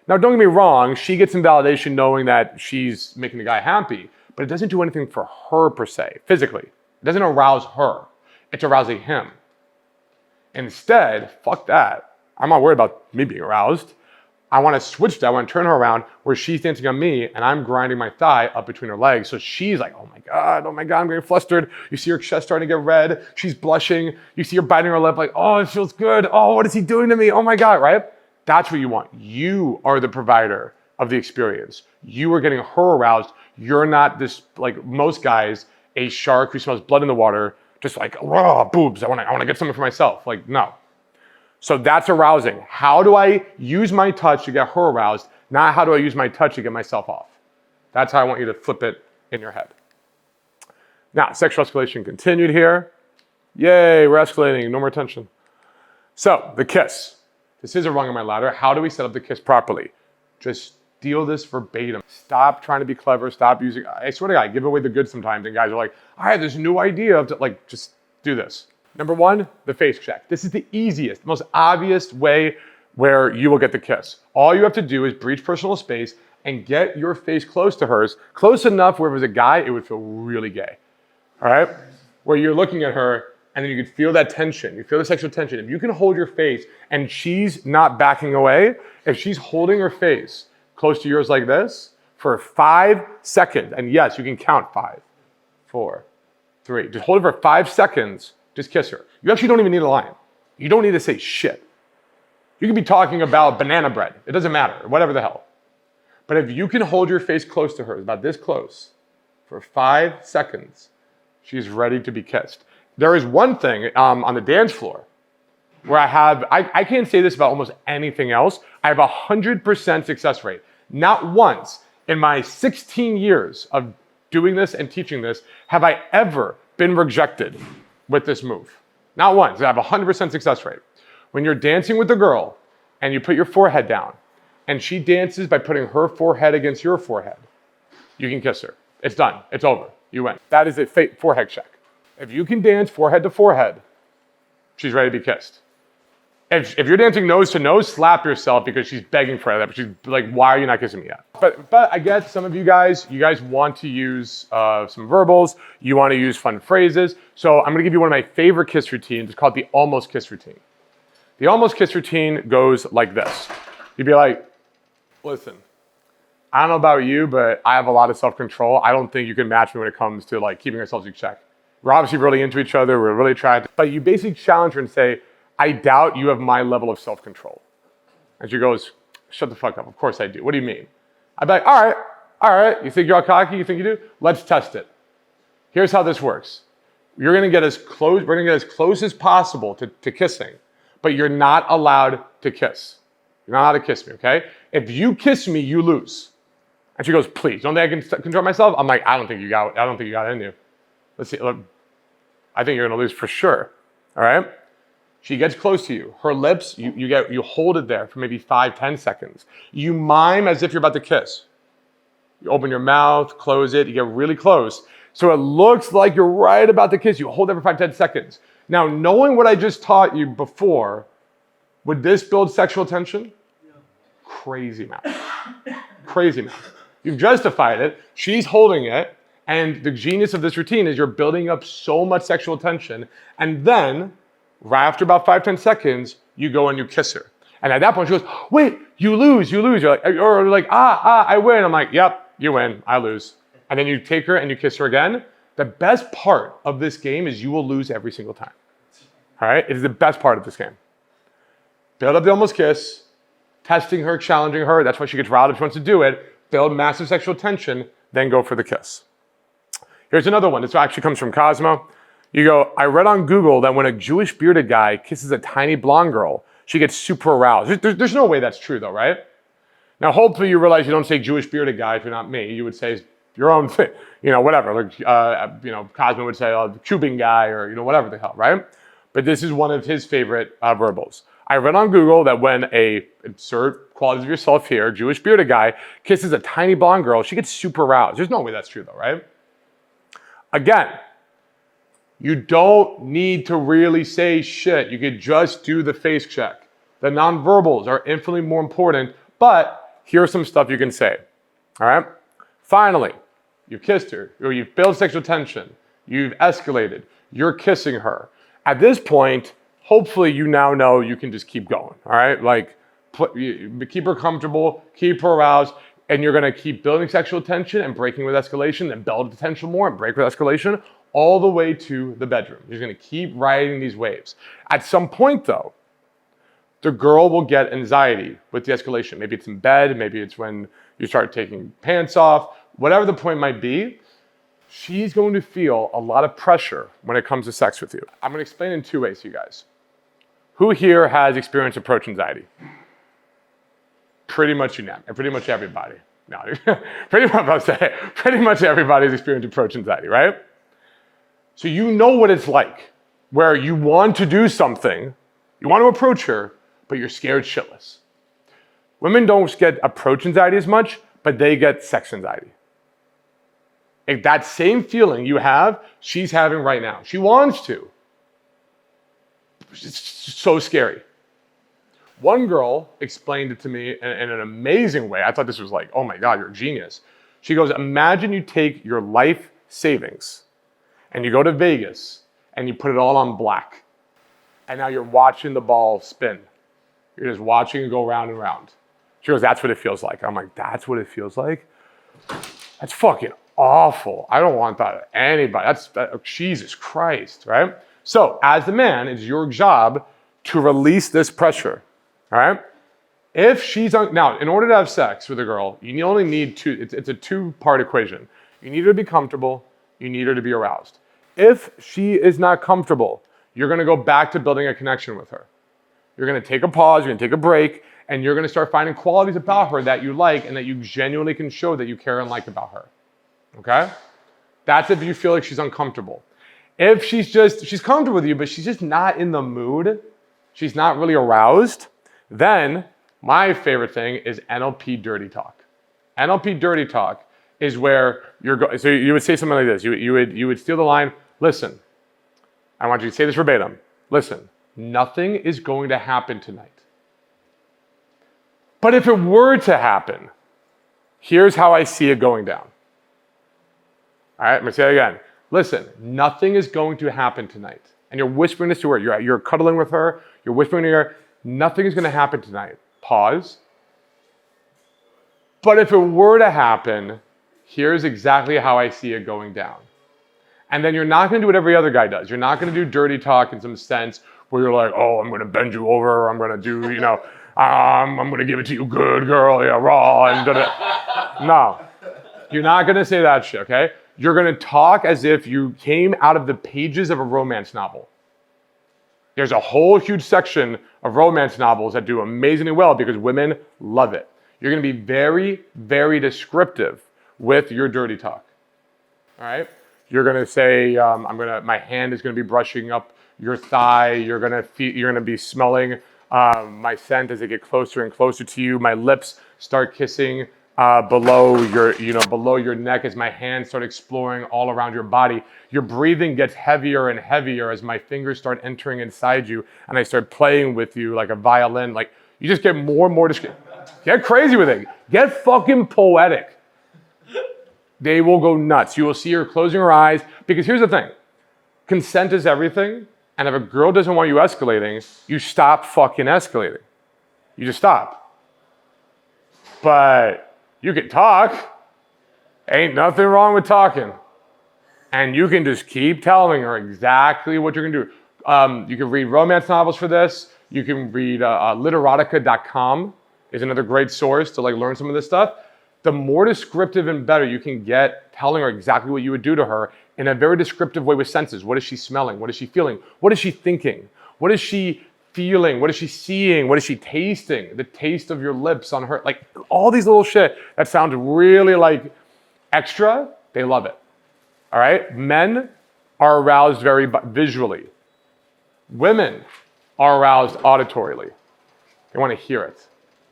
Now, don't get me wrong. She gets some validation knowing that she's making the guy happy, but it doesn't do anything for her per se, physically. It doesn't arouse her. It's arousing him. Instead, fuck that. I'm not worried about me being aroused. I want to switch that. I want to turn her around where she's dancing on me and I'm grinding my thigh up between her legs. So she's like, oh my God, I'm getting flustered. You see her chest starting to get red. She's blushing. You see her biting her lip like, oh, it feels good. Oh, what is he doing to me? Oh my God, right? That's what you want. You are the provider of the experience. You are getting her aroused. You're not this, like most guys, a shark who smells blood in the water, just like, raw boobs. I want to get something for myself. Like, no. So that's arousing. How do I use my touch to get her aroused? Not how do I use my touch to get myself off. That's how I want you to flip it in your head. Now, sexual escalation continued here. Yay, we're escalating, no more tension. So, the kiss. This is a rung on my ladder. How do we set up the kiss properly? Just steal this verbatim. Stop trying to be clever. Stop using, I swear to God, I give away the goods sometimes and guys are like, I have this new idea of, just do this. Number one, the face check. This is the easiest, most obvious way where you will get the kiss. All you have to do is breach personal space and get your face close to hers, close enough where if it was a guy, it would feel really gay. All right? Where you're looking at her and then you can feel that tension. You feel the sexual tension. If you can hold your face and she's not backing away, if she's holding her face close to yours like this for 5 seconds, and yes, you can count 5, 4, 3. Just hold it for 5 seconds. Just kiss her. You actually don't even need a line. You don't need to say shit. You could be talking about banana bread. It doesn't matter, whatever the hell. But if you can hold your face close to her, about this close, for 5 seconds, she's ready to be kissed. There is one thing on the dance floor where I can't say this about almost anything else. I have 100% success rate. Not once in my 16 years of doing this and teaching this have I ever been rejected with this move. Not once. I have 100% success rate. When you're dancing with a girl and you put your forehead down and she dances by putting her forehead against your forehead, you can kiss her. It's done. It's over. You win. That is a forehead check. If you can dance forehead to forehead, she's ready to be kissed. If you're dancing nose to nose, slap yourself because she's begging for that. But she's like, why are you not kissing me yet? But I get some of you guys want to use some verbals. You want to use fun phrases. So I'm going to give you one of my favorite kiss routines. It's called the almost kiss routine. The almost kiss routine goes like this. You'd be like, listen, I don't know about you, but I have a lot of self-control. I don't think you can match me when it comes to like keeping ourselves in check. We're obviously really into each other. We're really attracted. But you basically challenge her and say, I doubt you have my level of self-control. And she goes, shut the fuck up. Of course I do. What do you mean? I'd be like, all right. You think you're all cocky? You think you do? Let's test it. Here's how this works. We're gonna get as close as possible to kissing, but you're not allowed to kiss. You're not allowed to kiss me, okay? If you kiss me, you lose. And she goes, please, don't think I can control myself? I'm like, I don't think you got it in you. Let's see, look, I think you're gonna lose for sure, all right? She gets close to you. Her lips, you hold it there for maybe 5-10 seconds. You mime as if you're about to kiss. You open your mouth, close it, you get really close. So it looks like you're right about to kiss. You hold it for 5-10 seconds. Now, knowing what I just taught you before, would this build sexual tension? Yeah. Crazy math. Crazy math. You've justified it. She's holding it. And the genius of this routine is you're building up so much sexual tension. And then, right after about 5-10 seconds, you go and you kiss her. And at that point, she goes, wait, you lose. You're like, I win. I'm like, yep, you win, I lose. And then you take her and you kiss her again. The best part of this game is you will lose every single time. All right? It is the best part of this game. Build up the almost kiss. testing her, challenging her. That's why she gets riled up. She wants to do it. Build massive sexual tension, then go for the kiss. Here's another one. This actually comes from Cosmo. You go, I read on Google that when a Jewish bearded guy kisses a tiny blonde girl, she gets super aroused. There's no way that's true though, right? Now, hopefully you realize you don't say Jewish bearded guy if you're not me. You would say your own thing, whatever. Like, Cosmo would say, Cuban guy or, whatever the hell, right? But this is one of his favorite verbals. I read on Google that when insert qualities of yourself here, Jewish bearded guy kisses a tiny blonde girl, she gets super aroused. There's no way that's true though, right? Again, you don't need to really say shit. You could just do the face check. The nonverbals are infinitely more important, but here's some stuff you can say, all right? Finally, you've kissed her, or you've built sexual tension, you've escalated, you're kissing her. At this point, hopefully you now know you can just keep going, all right? Like, keep her comfortable, keep her aroused, and you're gonna keep building sexual tension and breaking with escalation, then build the tension more and break with escalation, all the way to the bedroom. You're gonna keep riding these waves. At some point though, the girl will get anxiety with the escalation. Maybe it's in bed, maybe it's when you start taking pants off, whatever the point might be, she's going to feel a lot of pressure when it comes to sex with you. I'm gonna explain in two ways to you guys. Who here has experienced approach anxiety? Pretty much pretty much everybody. No, pretty much everybody's experienced approach anxiety, right? So you know what it's like, where you want to do something, you want to approach her, but you're scared shitless. Women don't get approach anxiety as much, but they get sex anxiety. Like that same feeling you have, she's having right now. She wants to. It's so scary. One girl explained it to me in an amazing way. I thought this was like, oh my God, you're a genius. She goes, imagine you take your life savings and you go to Vegas and you put it all on black. And now you're watching the ball spin. You're just watching it go round and round. She goes, that's what it feels like. I'm like, that's what it feels like? That's fucking awful. I don't want that to anybody. Jesus Christ, right? So as the man, it's your job to release this pressure, all right? If she's, now, in order to have sex with a girl, you only need it's a two-part equation. You need her to be comfortable, you need her to be aroused. If she is not comfortable, you're gonna go back to building a connection with her. You're gonna take a pause, you're gonna take a break, and you're gonna start finding qualities about her that you like and that you genuinely can show that you care and like about her, okay? That's if you feel like she's uncomfortable. If she's comfortable with you, but she's just not in the mood, she's not really aroused, then my favorite thing is NLP dirty talk. NLP dirty talk is where so you would say something like this. You would steal the line, listen, I want you to say this verbatim. Listen, nothing is going to happen tonight. But if it were to happen, here's how I see it going down. All right, I'm gonna say it again. Listen, nothing is going to happen tonight. And you're whispering this to her. You're cuddling with her. You're whispering to her. Nothing is going to happen tonight. Pause. But if it were to happen, here's exactly how I see it going down. And then you're not going to do what every other guy does. You're not going to do dirty talk in some sense where you're like, oh, I'm going to bend you over. Or I'm going to do, I'm going to give it to you good, girl. Yeah, raw. And da-da. No, you're not going to say that shit, okay? You're gonna talk as if you came out of the pages of a romance novel. There's a whole huge section of romance novels that do amazingly well because women love it. You're gonna be very, very descriptive with your dirty talk, all right? You're gonna say, my hand is gonna be brushing up your thigh. You're gonna be smelling my scent as I get closer and closer to you. My lips start kissing below your neck as my hands start exploring all around your body. Your breathing gets heavier and heavier as my fingers start entering inside you and I start playing with you like a violin. Like you just get more and more, get crazy with it. Get fucking poetic. They will go nuts. You will see her closing her eyes because here's the thing. Consent is everything. And if a girl doesn't want you escalating, you stop fucking escalating. You just stop. But you can talk. Ain't nothing wrong with talking. And you can just keep telling her exactly what you're gonna do. You can read romance novels for this. You can read literotica.com is another great source to like learn some of this stuff. The more descriptive and better you can get telling her exactly what you would do to her in a very descriptive way with senses. What is she smelling? What is she feeling? What is she thinking? What is she feeling? What is she seeing? What is she tasting? The taste of your lips on her, like all these little shit that sounds really like extra, they love it. All right? Men are aroused very visually. Women are aroused auditorily. They want to hear it.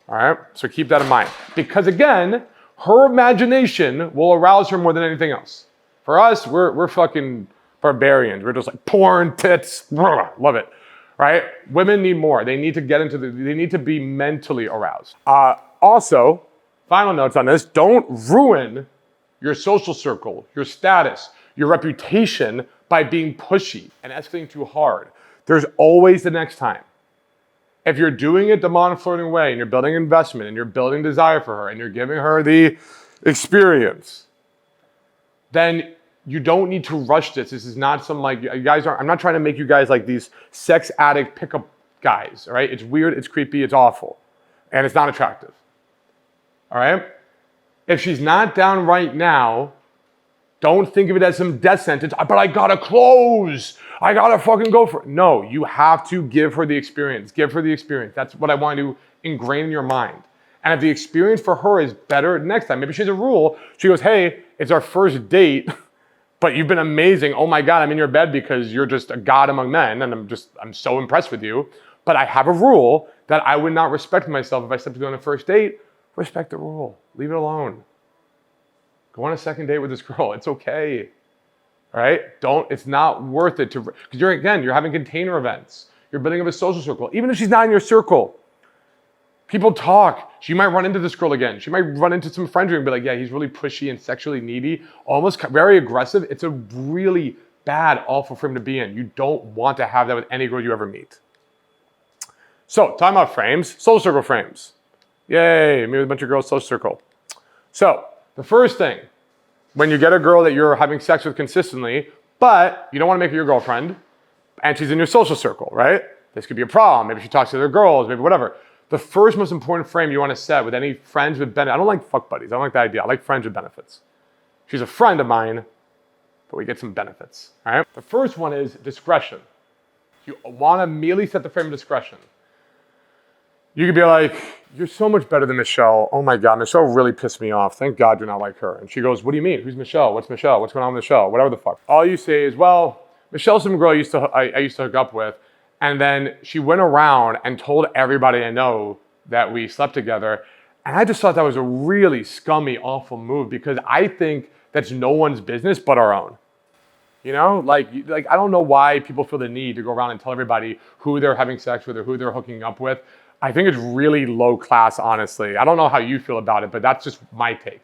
All right? So keep that in mind. Because again, her imagination will arouse her more than anything else. For us, we're fucking barbarians. We're just like porn, tits, love it. Right? Women need more. They need to get into they need to be mentally aroused. Also, final notes on this, don't ruin your social circle, your status, your reputation by being pushy and escalating too hard. There's always the next time. If you're doing it the modern flirting way and you're building investment and you're building desire for her and you're giving her the experience, then you don't need to rush this. This is not some like, you guys aren't, I'm not trying to make you guys like these sex addict pickup guys, all right? It's weird, it's creepy, it's awful, and it's not attractive, all right? If she's not down right now, don't think of it as some death sentence, but I gotta close. I gotta fucking go for it. No, you have to give her the experience. Give her the experience. That's what I want to ingrain in your mind. And if the experience for her is better next time, maybe she has a rule. She goes, hey, it's our first date, but you've been amazing. Oh my God, I'm in your bed because you're just a god among men. And I'm so impressed with you. But I have a rule that I would not respect myself if I stepped to go on a first date. Respect the rule. Leave it alone. Go on a second date with this girl. It's okay. All right? It's not worth it because you're having container events. You're building up a social circle. Even if she's not in your circle, people talk. She might run into this girl again. She might run into some friend and be like, yeah, he's really pushy and sexually needy, almost very aggressive. It's a really bad, awful frame to be in. You don't want to have that with any girl you ever meet. So, talking about frames, social circle frames. Yay, me with a bunch of girls, social circle. So, the first thing, when you get a girl that you're having sex with consistently, but you don't want to make her your girlfriend, and she's in your social circle, right? This could be a problem. Maybe she talks to other girls, maybe whatever. The first most important frame you want to set with any friends with benefits, I don't like fuck buddies, I don't like that idea. I like friends with benefits. She's a friend of mine, but we get some benefits, all right? The first one is discretion. You want to immediately set the frame of discretion. You could be like, you're so much better than Michelle. Oh my God, Michelle really pissed me off. Thank God you're not like her. And she goes, what do you mean? Who's Michelle? What's Michelle? What's going on with Michelle? Whatever the fuck. All you say is, well, Michelle's some girl I used to hook up with. And then she went around and told everybody I know that we slept together. And I just thought that was a really scummy, awful move because I think that's no one's business but our own. You know, like I don't know why people feel the need to go around and tell everybody who they're having sex with or who they're hooking up with. I think it's really low class, honestly. I don't know how you feel about it, but that's just my take.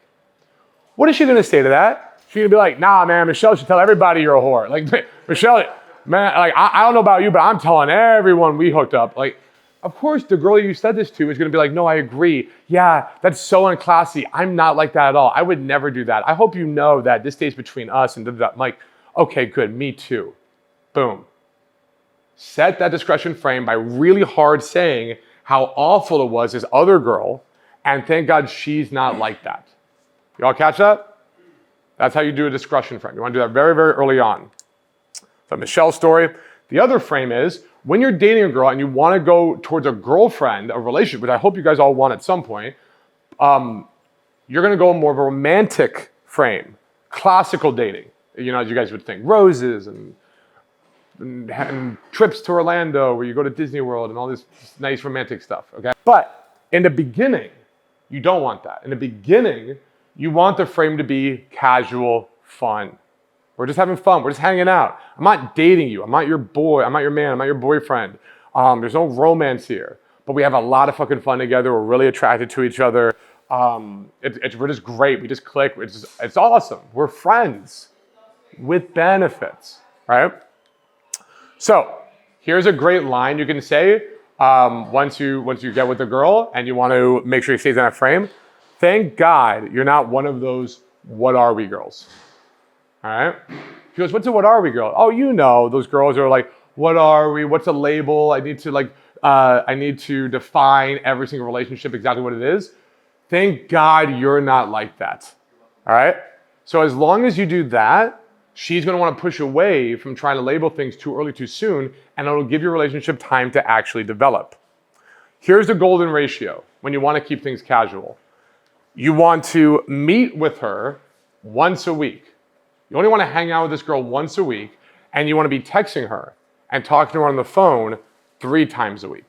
What is she gonna say to that? She's gonna be like, nah, man, Michelle should tell everybody you're a whore. Like, Michelle, man, like, I don't know about you, but I'm telling everyone we hooked up. Like, of course, the girl you said this to is gonna be like, no, I agree. Yeah, that's so unclassy. I'm not like that at all. I would never do that. I hope you know that this stays between us and that. I'm like, okay, good, me too. Boom. Set that discretion frame by really hard saying how awful it was this other girl, and thank God she's not like that. Y'all catch that? That's how you do a discretion frame. You want to do that very, very early on. So Michelle's story. The other frame is when you're dating a girl and you want to go towards a girlfriend, a relationship, which I hope you guys all want at some point, you're going to go more of a romantic frame, classical dating. You know, as you guys would think, roses and trips to Orlando where you go to Disney World and all this nice romantic stuff, okay? But in the beginning, you don't want that. In the beginning, you want the frame to be casual fun. We're just having fun. We're just hanging out. I'm not dating you. I'm not your boy. I'm not your man. I'm not your boyfriend. There's no romance here. But we have a lot of fucking fun together. We're really attracted to each other. We're just great. We just click. It's awesome. We're friends with benefits, right? So here's a great line you can say once you get with the girl and you want to make sure you stays in that frame. Thank God you're not one of those what are we girls. All right? She goes, what's a what are we girl? Oh, you know, those girls are like, what are we? What's a label? I need to like, I need to define every single relationship exactly what it is. Thank God you're not like that. All right? So as long as you do that, she's going to want to push away from trying to label things too early, too soon, and it'll give your relationship time to actually develop. Here's the golden ratio when you want to keep things casual. You want to meet with her once a week. You only want to hang out with this girl once a week, and you want to be texting her and talking to her on the phone 3 times a week.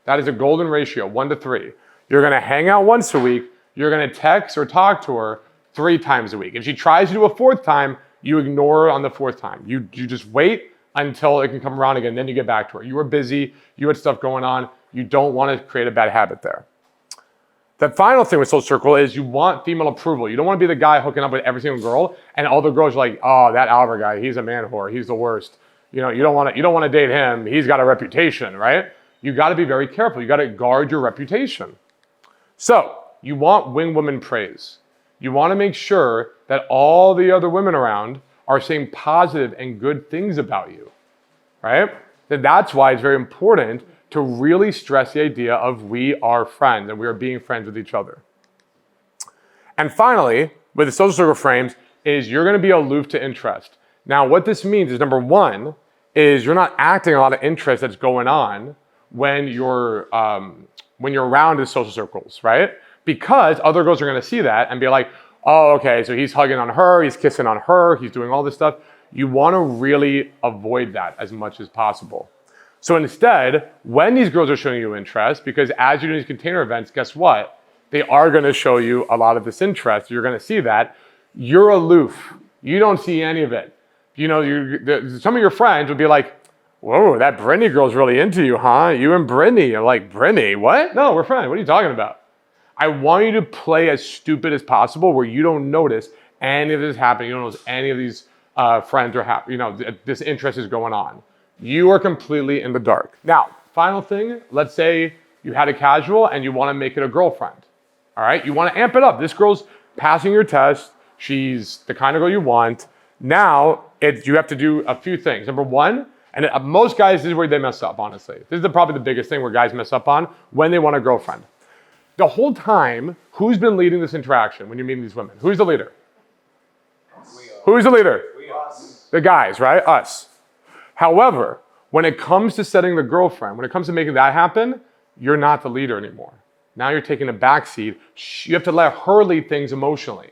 That is a golden ratio, 1 to 3. You're going to hang out once a week. You're going to text or talk to her 3 times a week. If she tries to do a 4th time, you ignore her on the 4th time. You just wait until it can come around again, then you get back to her. You were busy. You had stuff going on. You don't want to create a bad habit there. The final thing with social circle is you want female approval. You don't want to be the guy hooking up with every single girl, and all the girls are like, oh, that Albert guy, he's a man whore. He's the worst. You don't want to date him. He's got a reputation, right? You got to be very careful. You got to guard your reputation. So you want wing woman praise. You want to make sure that all the other women around are saying positive and good things about you, right? That's why it's very important to really stress the idea of we are friends and we are being friends with each other. And finally, with the social circle frames, is you're going to be aloof to interest. Now, what this means is, number 1, is you're not acting a lot of interest that's going on when you're around the social circles, right? Because other girls are going to see that and be like, oh, okay, so he's hugging on her, he's kissing on her, he's doing all this stuff. You want to really avoid that as much as possible. So instead, when these girls are showing you interest, because as you're doing these container events, guess what? They are going to show you a lot of this interest. You're going to see that. You're aloof. You don't see any of it. Some of your friends would be like, whoa, that Brittany girl's really into you, huh? You and Brittany. I'm like, Brittany, what? No, we're friends. What are you talking about? I want you to play as stupid as possible where you don't notice any of this happening. You don't notice any of these friends are this interest is going on. You are completely in the dark. Now, final thing, let's say you had a casual and you want to make it a girlfriend. All right, you want to amp it up. This girl's passing your test. She's the kind of girl you want. Now, you have to do a few things. Number 1, and most guys, this is where they mess up, honestly. This is probably the biggest thing where guys mess up on when they want a girlfriend. The whole time, who's been leading this interaction when you're meeting these women? Who's the leader? Who's the leader? The guys, right? Us. However, when it comes to setting the girlfriend, when it comes to making that happen, you're not the leader anymore. Now you're taking a backseat. You have to let her lead things emotionally.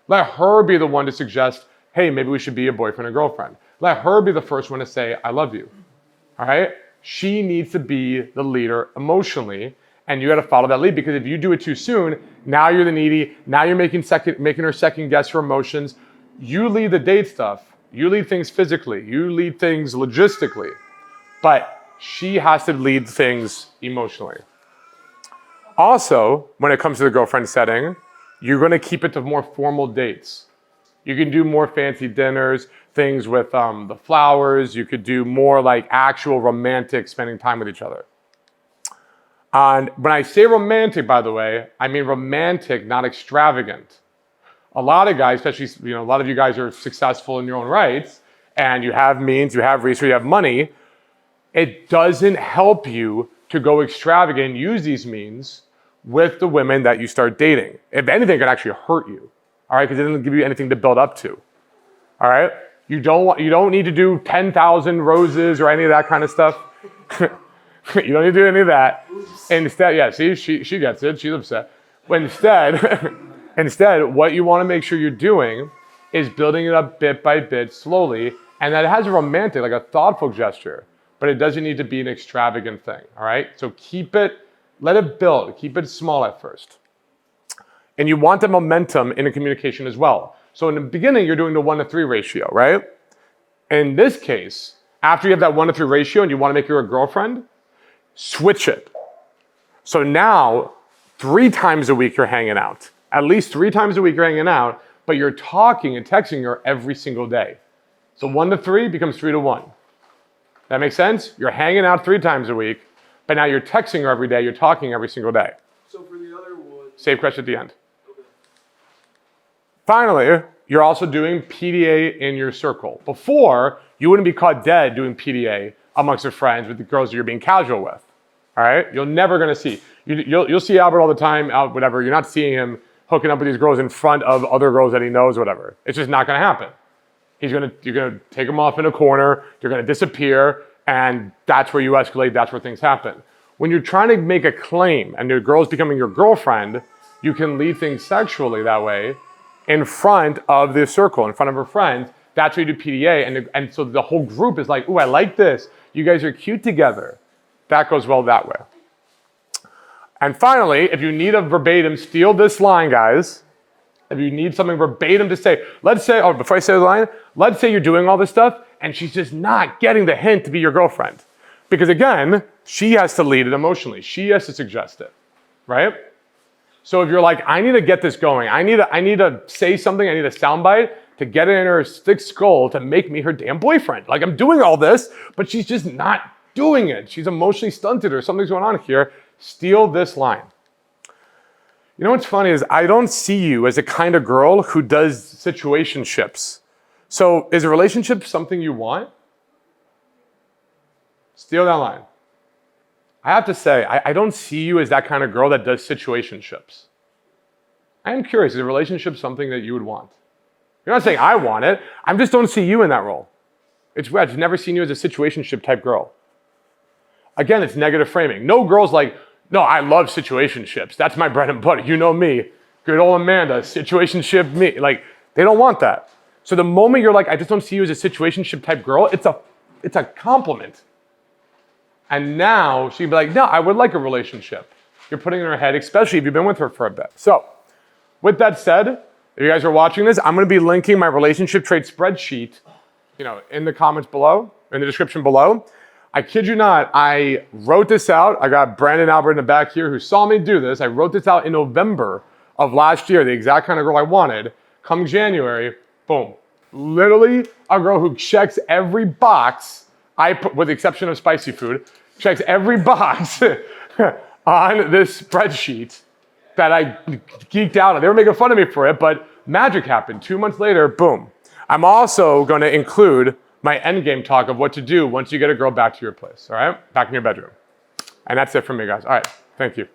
Let her be the one to suggest, hey, maybe we should be a boyfriend or girlfriend. Let her be the first one to say, I love you. All right? She needs to be the leader emotionally, and you got to follow that lead, because if you do it too soon, now you're the needy. Now you're making her second guess her emotions. You lead the date stuff. You lead things physically. You lead things logistically. But she has to lead things emotionally. Also, when it comes to the girlfriend setting, you're going to keep it to more formal dates. You can do more fancy dinners, things with the flowers. You could do more like actual romantic spending time with each other. And when I say romantic, by the way, I mean romantic, not extravagant. A lot of guys, especially, a lot of you guys are successful in your own rights, and you have means, you have resources, you have money. It doesn't help you to go extravagant and use these means with the women that you start dating. If anything, it could actually hurt you, all right? Because it doesn't give you anything to build up to, all right? You don't need to do 10,000 roses or any of that kind of stuff. You don't need to do any of that. Instead, yeah, see, she gets it. She's upset. But instead, what you want to make sure you're doing is building it up bit by bit, slowly, and that it has a romantic, like a thoughtful gesture, but it doesn't need to be an extravagant thing, all right? So let it build, keep it small at first. And you want the momentum in the communication as well. So in the beginning, you're doing the 1 to 3 ratio, right? In this case, after you have that 1 to 3 ratio and you want to make her a girlfriend, switch it. So now, 3 times a week you're hanging out. At least 3 times a week you're hanging out, but you're talking and texting her every single day. So 1 to 3 becomes 3 to 1. That makes sense? You're hanging out 3 times a week, but now you're texting her every day, you're talking every single day. So for the other one... Save question at the end. Okay. Finally, you're also doing PDA in your circle. Before, you wouldn't be caught dead doing PDA amongst your friends with the girls you're being casual with. All right? You're never gonna see. You'll see Albert all the time, out whatever. You're not seeing him hooking up with these girls in front of other girls that he knows, whatever. It's just not gonna happen. You're gonna take him off in a corner, you're gonna disappear, and that's where you escalate, that's where things happen. When you're trying to make a claim and your girl's becoming your girlfriend, you can lead things sexually that way in front of the circle, in front of her friends. That's where you do PDA, and so the whole group is like, ooh, I like this. You guys are cute together. That goes well that way. And finally, if you need a verbatim, steal this line, guys. If you need something verbatim to say, let's say, oh, before I say the line, let's say you're doing all this stuff and she's just not getting the hint to be your girlfriend. Because again, she has to lead it emotionally. She has to suggest it, right? So if you're like, I need to get this going. I need to say something. I need a soundbite to get it in her thick skull to make me her damn boyfriend. Like I'm doing all this, but she's just not doing it. She's emotionally stunted or something's going on here. Steal this line. You know what's funny is I don't see you as a kind of girl who does situationships. So is a relationship something you want? Steal that line. I have to say, I don't see you as that kind of girl that does situationships. I am curious, is a relationship something that you would want? You're not saying I want it, I just don't see you in that role. It's weird, I've never seen you as a situationship type girl. Again, it's negative framing. No girl's like, no, I love situationships. That's my bread and butter. You know me. Good old Amanda, situationship me. Like, they don't want that. So the moment you're like, I just don't see you as a situationship type girl, it's a compliment. And now she'd be like, no, I would like a relationship. You're putting it in her head, especially if you've been with her for a bit. So with that said, if you guys are watching this, I'm gonna be linking my relationship trait spreadsheet, in the comments below, in the description below. I kid you not, I wrote this out. I got Brandon Albert in the back here who saw me do this. I wrote this out in November of last year, the exact kind of girl I wanted. Come January, boom. Literally a girl who checks every box, with the exception of spicy food, checks every box on this spreadsheet that I geeked out on. They were making fun of me for it, but magic happened. 2 months later, boom. I'm also gonna include my end game talk of what to do once you get a girl back to your place, all right? Back in your bedroom. And that's it from me, guys. All right, thank you.